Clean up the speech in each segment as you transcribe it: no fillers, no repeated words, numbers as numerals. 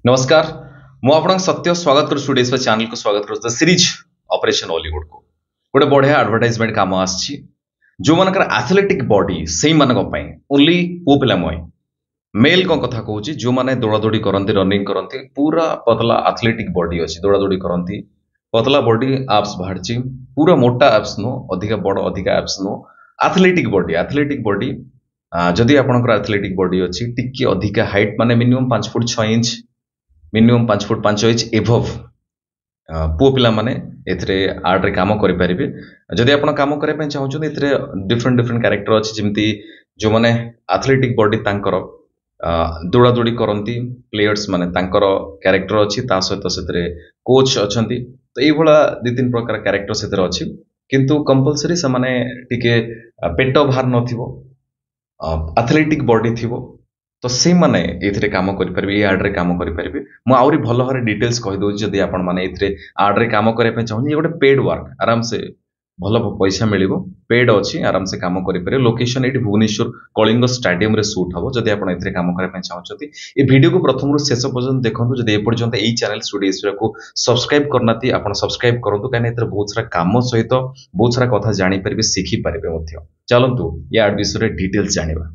नमस्कार मु आपन सत्य स्वागत कर स्टूडियो चैनल को स्वागत कर सीरीज ऑपरेशन हॉलीवुड को गोटे बढ़िया एडवर्टाइजमेंट काम आछि जो मनकर एथलेटिक बॉडी सेही मानक पई ओनली पो पिलामय मेल को कथा कहूँ जो माने दौड़ा दौड़ी करती रनिंग करती पूरा पतला एथलेटिक बॉडी अच्छी दौड़ा दौड़ी करती पतला बॉडी एप्स बाहर पूरा मोटा एप्स नो अधिका बड़ अधिका एप्स नो एथलेटिक बॉडी जदि आपनकर एथलेटिक बॉडी अच्छी टिके अधिका हाइट माने minimum 5 foot 6 inch minimum 5 foot 5 inch above पो पिला माने एथरे आर्ट रे काम करि परिबे जदि आपण काम करे पे चाहउछन एथरे डिफरेंट डिफरेंट कैरेक्टर अछि जेमति जो माने एथलेटिक बॉडी तांकर दौड़ा दौड़ी करती प्लेयर्स माने तांकर कैरेक्टर अछि ता सहित सेतरे कोच अछंती तो एई भला दि तीन प्रकार कैरेक्टर सेतरे अछि किंतु कंपलसरी से माने टिके पेट बाहर नथिबो एथलेटिक बॉडी थिबो तो से माने एथरे काम करि परबे ए आर्ट रे काम करि परबे मु आउरी भलो हरे डिटेल्स कहि दउ जदि आपण माने एथरे आर्ट रे काम करे पे चाहू ये गोटे पेड वर्क आराम से भलो पैसा मिलिबो पेड अछि आराम से काम करि परबे location at Bhubaneswar Kalinga stadium रे शूट हबो जदि आपण एथरे काम करे पे चाहउछथि ए वीडियो को प्रथम रु शेष पर्यंत देखंतु जदि ए पर्यंत एई चैनल स्टूडियो को सब्सक्राइब करनाती आपण सब्सक्राइब करंतु काने एथरे बहुत सारा काम सहित बहुत सारा कथा जानि परबे सिखि परबे मध्य चलंतु ये आर्ट विषय रे डिटेल्स जानिबा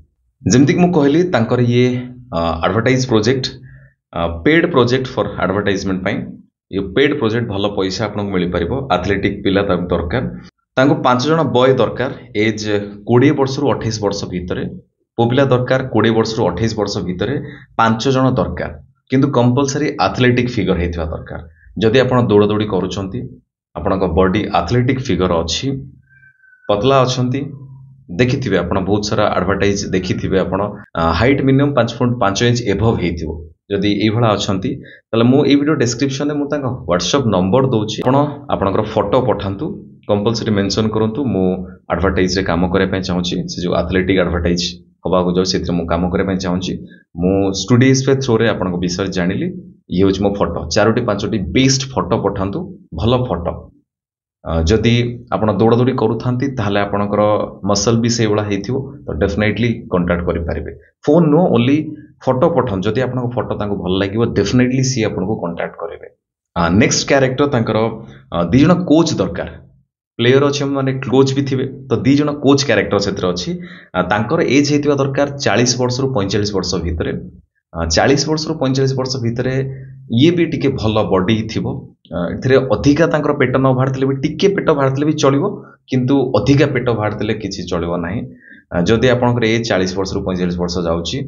जमती मु कहली तांकर ये advertise project paid project for advertisement पाई ये पेड प्रोजेक्ट भलो पैसा आपन मिल परिबो एथलेटिक पिला दरकार तांको 5 जण बॉय दरकार एज 20 वर्ष रु 28 वर्ष भितरे पोपिला दरकार 20 वर्ष रु 28 वर्ष भितरे 5 जण दरकार किंतु कंपलसरी एथलेटिक फिगर हेतिवा दरकार जदि आपन दौड़ दौड़ी करूछंती आपन को बॉडी एथलेटिक फिगर अछि पतला अछंती देखिथिबे आपण बहुत सारा एडवर्टाइज देखिथिबे आपण हाइट मिनिमम 5 फुट 5 इंच एभव हेतिबो जदि एई भला अछंती तले मु ए वीडियो डिस्क्रिप्शन में मु तांका व्हाट्सएप नंबर दोछि आपण आपनकर फोटो पठांतु कंपलसरी मेंशन करंतु मु एडवर्टाइज रे काम करे पे चाहूची से जो एथलेटिक एडवर्टाइज होबा को जो सेत्र मु काम करे पे चाहूची मु स्टूडियोज पे थ्रू रे आपन को विषय जानिली ये होछ मो फोटो चारोटी पांचोटी बेस्ट फोटो पठांतु भलो फोटो जदि आपण दौड़ा दौड़ी करूथांती ताहले आपणकर मसल भी से बळा हेथिबो तो डेफिनेटली कांटेक्ट करि परिबे फोन नो ओनली फोटो पठन जदि आपन फोटो तांको भल लागिवो डेफिनेटली सी आपन को कांटेक्ट करिवे नेक्स्ट कैरेक्टर तांकर दी जण कोच दरकार प्लेयर अछि माने कोच भी थिबे तो दी जण कोच कैरेक्टर सेत्र अछि तांकर एज हेतिवा दरकार 40 वर्ष रु 45 वर्ष भितरे 40 वर्ष रु 45 वर्ष भितरे ये भी टिके भलो बॉडी थिबो एथरे अधिका तांकर पेट न बाहरतले भी टिके पेट बाहरतले भी चलिबो किंतु अधिका पेट बाहरतले किछि चलिबो नाही जदि आपनकर ए 40 वर्ष रु 45 वर्ष जाउची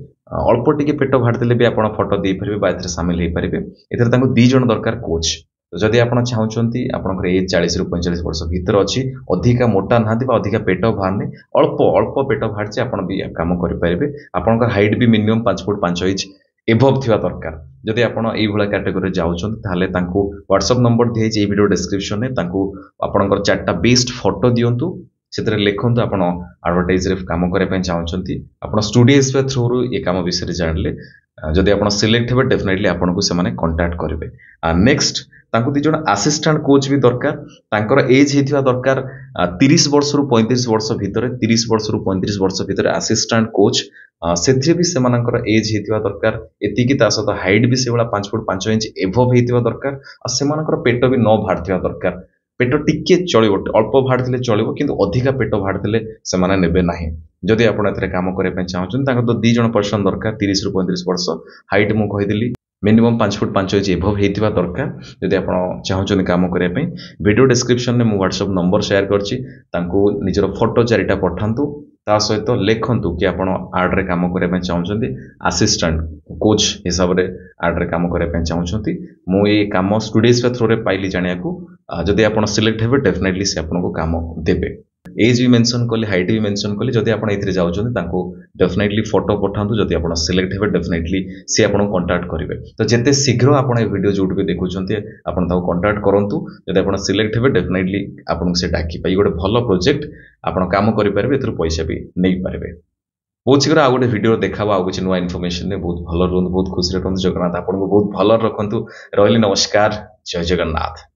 अल्प टिके पेट बाहरतले भी आपण फोटो दे परिबे बा एथरे शामिल हे परिबे एथरे तांको दी जण दरकार कोच तो जदि आपण चाहउचंती आपनकर ए 40 रु 45 वर्ष भीतर अछि अधिका मोटा नाथि बा अधिका पेट बाहरने अल्प अल्प पेट बाहरची आपण भी काम करि परिबे आपनकर हाइट भी मिनिमम 5 फुट 5 इंच एभव थिवा दरकार जदि आपण एई भला कैटेगरी जाउछन ताले तांको व्हाट्सएप नंबर दिए जे वीडियो डिस्क्रिप्शन में तांको आपनकर चारटा बेस्ट फोटो दियंतु सेतरे लेखंतु आपण एडवर्टाइज रे काम करे पे चाहउछंती आपण स्टूडियोज पे थ्रू रु ए काम विषय जानले जदि आपण सिलेक्ट हेबे डेफिनेटली आपण को से माने कांटेक्ट करिवे नेक्स्ट तांको दी जण असिस्टेंट कोच भी दरकार तांकर एज हेतिवा दरकार 30 वर्ष रु 35 वर्ष भितरे 30 वर्ष रु 35 वर्ष भितरे असिस्टेंट कोच सेथि भी से मानकर एज हेतिवा दरकार एति की ता सत हाइट भी से बळा 5 फुट 5 इंच एभव हेतिवा दरकार आ से मानकर पेट भी न भारथिवा दरकार पेट टिके चलिबो अल्प भारथिले चलिबो किंतु अधिका पेट भारथिले से माने नेबे नाही जदि आपण एथरे काम करे पे चाहउछन तांको तो दी जण पर्सन दरकार 30 रु 35 वर्ष हाइट मु कहि दिली मिनिमम 5 फुट 5 इंच एभव हेतिवा दरकार जदि आपण चाहउछन काम करे पे वीडियो डिस्क्रिप्शन में मु व्हाट्सएप नंबर शेयर करछि तांको निजर फोटो चारिटा पठांतु ता सहित लेखंतु कि आपण आर्ट रे काम करे पे चाहउछंती असिस्टेंट कोच हिसाब रे आर्ट रे काम करे पे चाहउछंती मु ए काम स्टूडियोज पे थ्रू रे पाइली जानिया को जदि आपण सिलेक्ट हेबे डेफिनेटली से आपण को काम देबे एज भी मेंशन कली हाइट भी मेंशन कली जदि आपण एथरे जाउछंती तांको डेफिनेटली फोटो पठांतु जदि आपण सिलेक्ट हेबे डेफिनेटली से आपण कांटेक्ट करिवे तो जेते शीघ्र आपण ए वीडियो जोट भी देखुछंती आपण ताको कांटेक्ट करंतु जदि आपण सिलेक्ट हेबे डेफिनेटली आपण से डाकी पाई गोटे भलो प्रोजेक्ट आपण काम करि परबे एथरो पैसा भी नै परबे बहुत शीघ्र आ गोटे वीडियो देखाबा आ कुछ नुवा इन्फॉर्मेशन ने बहुत भलो रहंतु बहुत खुशी रहंतु जगन्नाथ आपण को बहुत भलो रखंतु रहली नमस्कार जय जगन्नाथ।